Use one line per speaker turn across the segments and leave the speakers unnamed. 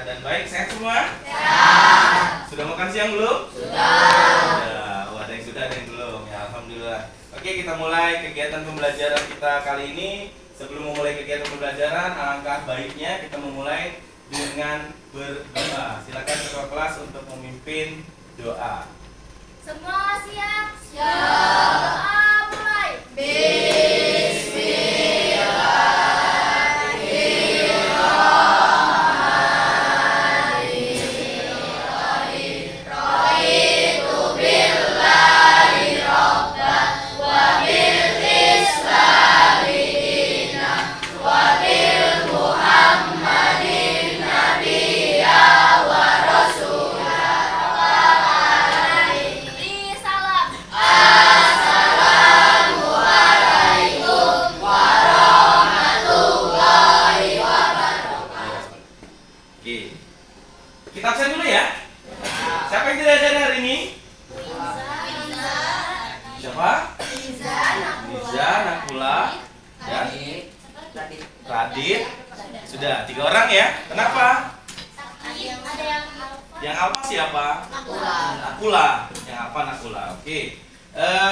keadaan baik, sehat semua?
Ya.
Sudah makan siang belum?
Sudah.
Oh, ada yang sudah, ada yang belum. Ya, alhamdulillah. Oke, kita mulai kegiatan pembelajaran kita kali ini. Sebelum memulai kegiatan pembelajaran, alangkah baiknya kita memulai dengan berdoa. Silakan ketua kelas untuk memimpin doa.
Semua siap? Siap. Doa mulai.
Kita absen dulu ya. Siapa yang tidak hadir hari ini? Siapa? Liza, Nakula, dan Radit. Sudah 3 orang ya. Kenapa? Yang alfa siapa? Nakula. Yang alfa Nakula. Oke.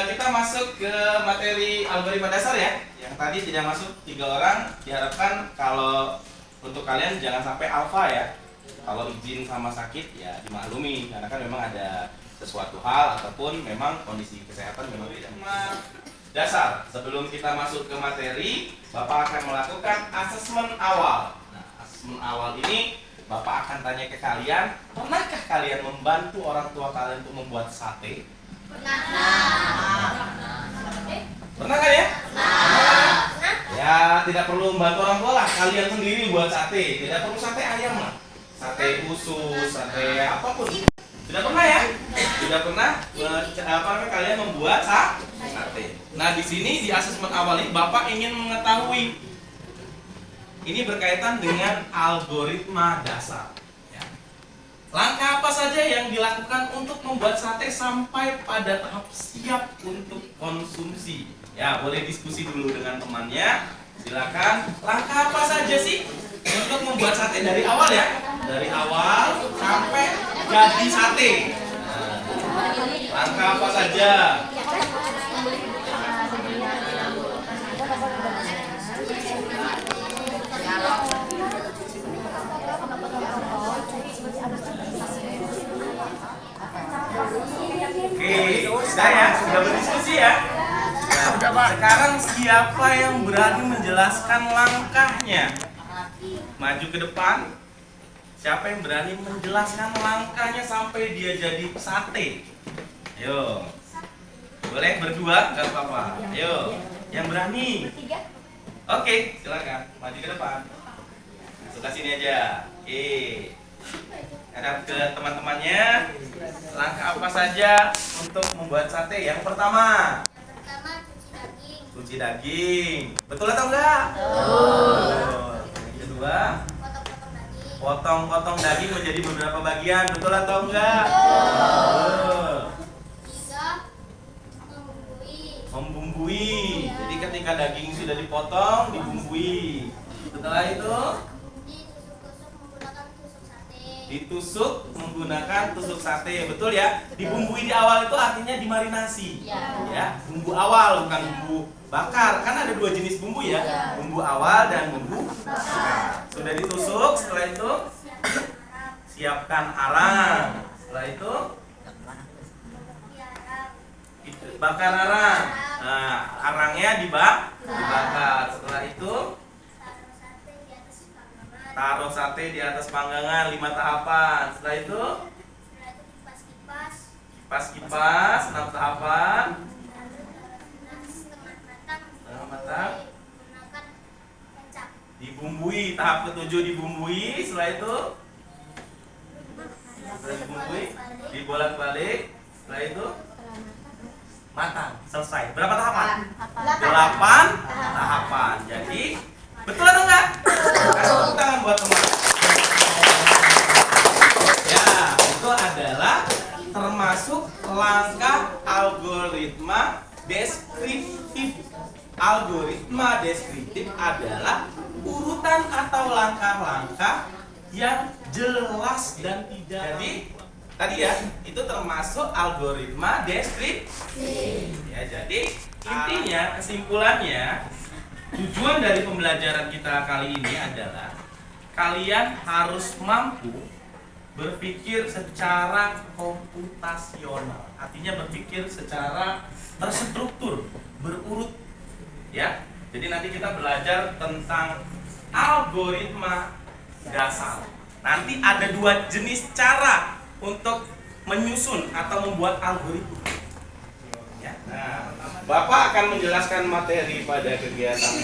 Kita masuk ke materi algoritma dasar ya. Yang tadi tidak masuk 3 orang. Diharapkan kalau untuk kalian jangan sampai alfa ya. Kalau izin sama sakit ya dimaklumi, karena kan memang ada sesuatu hal ataupun memang kondisi kesehatan memang tidak dasar. Sebelum kita masuk ke materi, Bapak akan melakukan asesmen awal. Nah, asesmen awal ini Bapak akan tanya ke kalian, pernahkah kalian membantu orang tua kalian untuk membuat sate? Pernah kan ya? Ya, tidak perlu membantu orang tua lah, kalian sendiri buat sate. Tidak perlu sate ayam lah. Sate usus, sate apapun. Sudah pernah ya? Sudah pernah kalian membuat sate. Nah, di sini di asesmen awal ini Bapak ingin mengetahui ini berkaitan dengan algoritma dasar. Ya. Langkah apa saja yang dilakukan untuk membuat sate sampai pada tahap siap untuk konsumsi? Ya, boleh diskusi dulu dengan temannya. Silakan. Langkah apa saja sih untuk membuat sate dari awal ya? Dari awal sampai jadi sate. Nah, langkah apa saja? Oke, sudah ya, sudah berdiskusi ya. Nah, sekarang siapa yang berani menjelaskan langkahnya? Maju ke depan. Siapa yang berani menjelaskan langkahnya sampai dia jadi sate? Ayo. Boleh berdua, nggak apa-apa. Ayo, yang berani. Oke, silakan. Maju ke depan. Sebelah sini aja. Oke. Hadap ke teman-temannya. Langkah apa saja untuk membuat sate? Yang pertama, cuci daging. Betul atau enggak? Betul. Yang kedua, potong-potong daging menjadi beberapa bagian. Betul atau enggak? Betul. Membumbui. Jadi ketika daging sudah dipotong, dibumbui. Setelah itu ditusuk menggunakan tusuk sate. Betul ya? Dibumbui di awal itu artinya dimarinasi. Ya, bumbu awal bukan bumbu bakar. Kan ada 2 jenis bumbu ya. Bumbu awal dan bumbu bakar. Sudah ditusuk, setelah itu siapkan arang. Setelah itu bakar arang. Nah, arangnya dibakar. Setelah itu taruh sate di atas panggangan 5 tahapan. Setelah itu kipas 6 tahapan. Setengah matang. Dibumbui, tahap ke-7 dibumbui. Setelah itu dibumbui, dibolak-balik. Setelah itu matang, selesai. Berapa tahapan? 8 tahapan. Jadi betul atau enggak? Kasih tepuk tangan buat teman. Ya, itu adalah termasuk langkah algoritma deskriptif. Algoritma deskriptif adalah urutan atau langkah-langkah yang jelas dan tidak. Jadi tadi ya, itu termasuk algoritma deskriptif. Ya, jadi intinya, kesimpulannya, tujuan dari pembelajaran kita kali ini adalah kalian harus mampu berpikir secara komputasional. Artinya berpikir secara terstruktur, berurut. Ya. Jadi nanti kita belajar tentang algoritma dasar. Nanti ada 2 jenis cara untuk menyusun atau membuat algoritma. Ya. Nah, Bapak akan menjelaskan materi pada kegiatan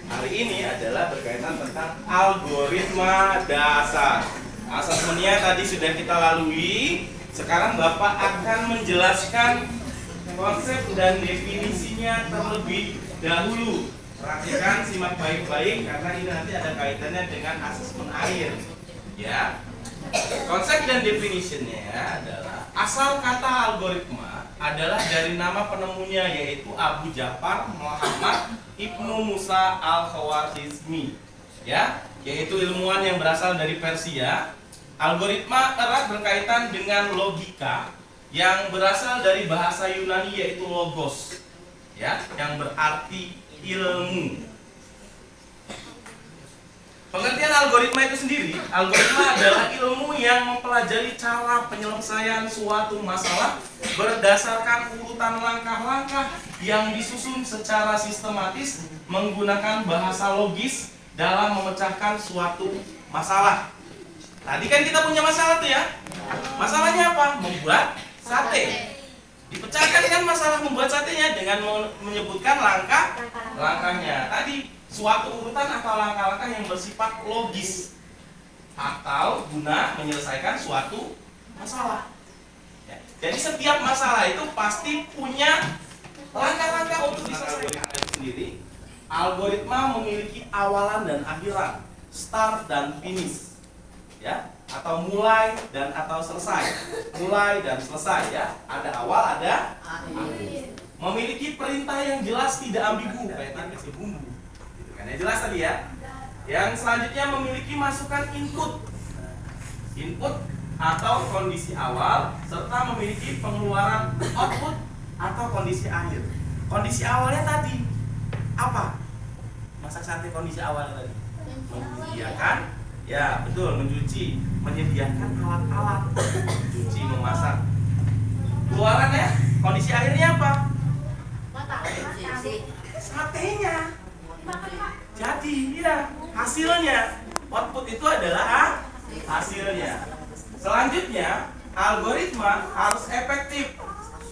hari ini adalah berkaitan tentang algoritma dasar. Asesmennya tadi sudah kita lalui. Sekarang Bapak akan menjelaskan konsep dan definisinya terlebih dahulu. Perhatikan, simak baik-baik karena ini nanti ada kaitannya dengan asesmen akhir. Ya. Konsep dan definisinya adalah asal kata algoritma adalah dari nama penemunya yaitu Abu Ja'far Muhammad Ibnu Musa Al-Khawarizmi. Ya, yaitu ilmuwan yang berasal dari Persia. Algoritma erat berkaitan dengan logika yang berasal dari bahasa Yunani yaitu logos. Ya, yang berarti ilmu. Pengertian algoritma itu sendiri, algoritma adalah ilmu yang mempelajari cara penyelesaian suatu masalah berdasarkan urutan langkah-langkah yang disusun secara sistematis menggunakan bahasa logis dalam memecahkan suatu masalah. Tadi kan kita punya masalah tuh ya. Masalahnya apa? Membuat sate. Dipecahkan kan masalah membuat satenya dengan menyebutkan langkahnya. Tadi suatu urutan atau langkah-langkah yang bersifat logis atau guna menyelesaikan suatu masalah. Ya. Jadi setiap masalah itu pasti punya langkah-langkah untuk diselesaikan sendiri. Algoritma memiliki awalan dan akhiran, start dan finish. Ya, atau mulai dan atau selesai. Mulai dan selesai ya. Ada awal, ada akhir. Memiliki perintah yang jelas tidak ambigu, kayak kasih bumbu. Gitu kan ya, jelas tadi ya. Yang selanjutnya memiliki masukan input. Input atau kondisi awal serta memiliki pengeluaran output atau kondisi akhir. Kondisi awalnya tadi apa? Masak sate kondisi awalnya tadi. Menyediakan. Ya, betul, mencuci, menyediakan alat-alat, mencuci, memasak. Keluarannya, kondisi akhirnya apa? Satenya. Jadi, ya, hasilnya. Output itu adalah hasilnya. Selanjutnya, algoritma harus efektif.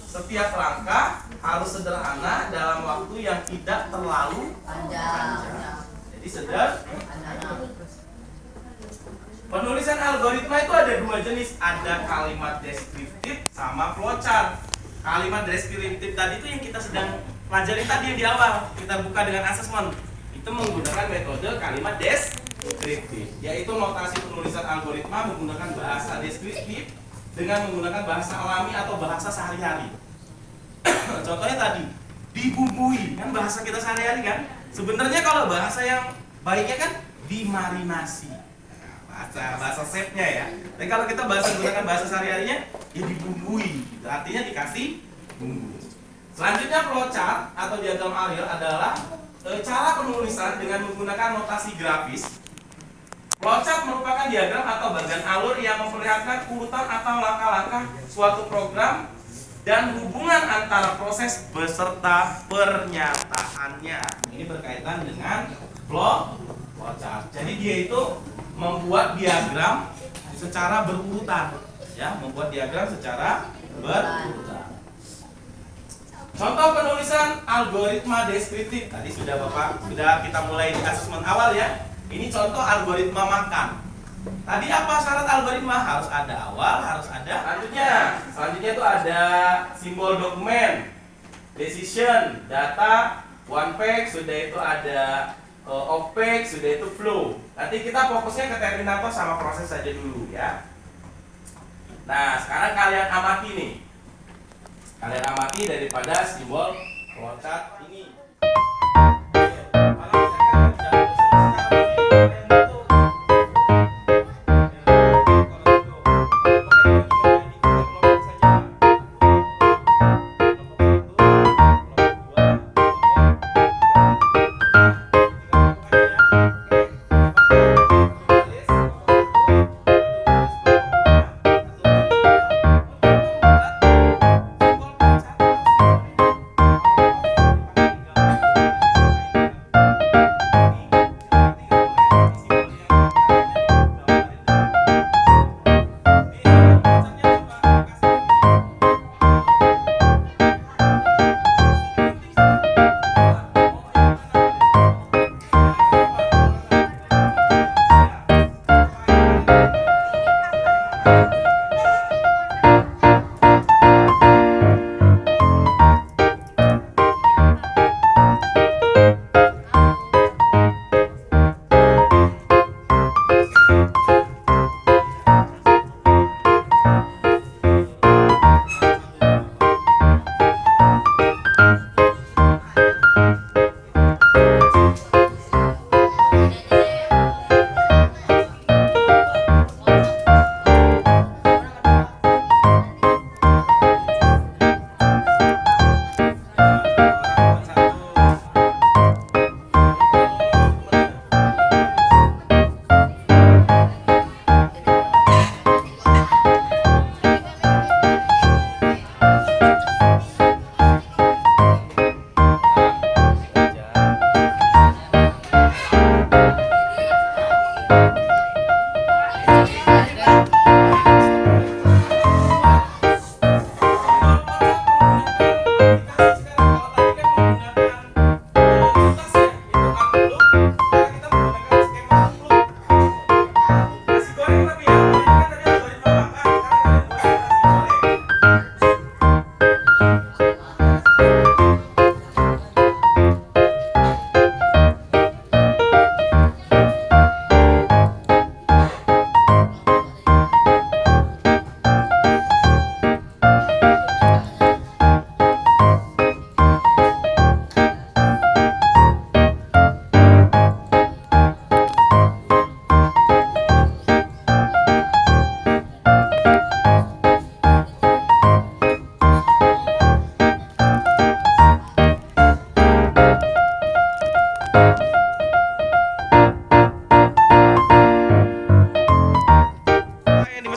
Setiap langkah harus sederhana dalam waktu yang tidak terlalu panjang. Jadi sederhana. Penulisan algoritma itu ada 2 jenis, ada kalimat deskriptif sama flowchart. Kalimat deskriptif tadi itu yang kita sedang pelajari tadi yang di awal, kita buka dengan asesmen. Itu menggunakan metode kalimat deskriptif, yaitu notasi penulisan algoritma menggunakan bahasa deskriptif dengan menggunakan bahasa alami atau bahasa sehari-hari. Contohnya tadi, dibumbui, kan bahasa kita sehari-hari kan. Sebenarnya kalau bahasa yang baiknya kan dimarinasi. Bahasa chefnya ya. Tapi kalau kita menggunakan bahasa sehari-harinya ya dibumbui, artinya dikasih bumbu. Selanjutnya flowchart atau diagram Arial adalah cara penulisan dengan menggunakan notasi grafis. Flowchart merupakan diagram atau bagian alur yang memperlihatkan urutan atau langkah-langkah suatu program dan hubungan antara proses beserta pernyataannya. Ini berkaitan dengan flowchart. Jadi dia itu membuat diagram secara berurutan, ya, membuat diagram secara berurutan. Contoh penulisan algoritma deskriptif tadi sudah kita mulai di asesmen awal ya. Ini contoh algoritma makan. Tadi apa syarat algoritma? Harus ada awal, harus ada selanjutnya itu ada simbol dokumen, decision, data, one page, sudah itu ada of page, sudah itu flow. Nanti kita fokusnya ke terminator sama proses saja dulu ya. Nah, sekarang kalian amati nih. Kalian amati daripada simbol flowchart ini. Kalau misalkan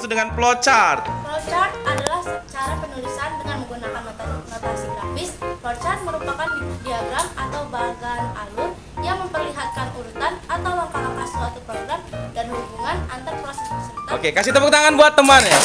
dimaksud dengan flowchart?
Flowchart adalah cara penulisan dengan menggunakan notasi grafis. Flowchart merupakan diagram atau bagan alur yang memperlihatkan urutan atau langkah-langkah suatu program dan hubungan antar proses peserta.
Oke, kasih tepuk tangan buat teman ya.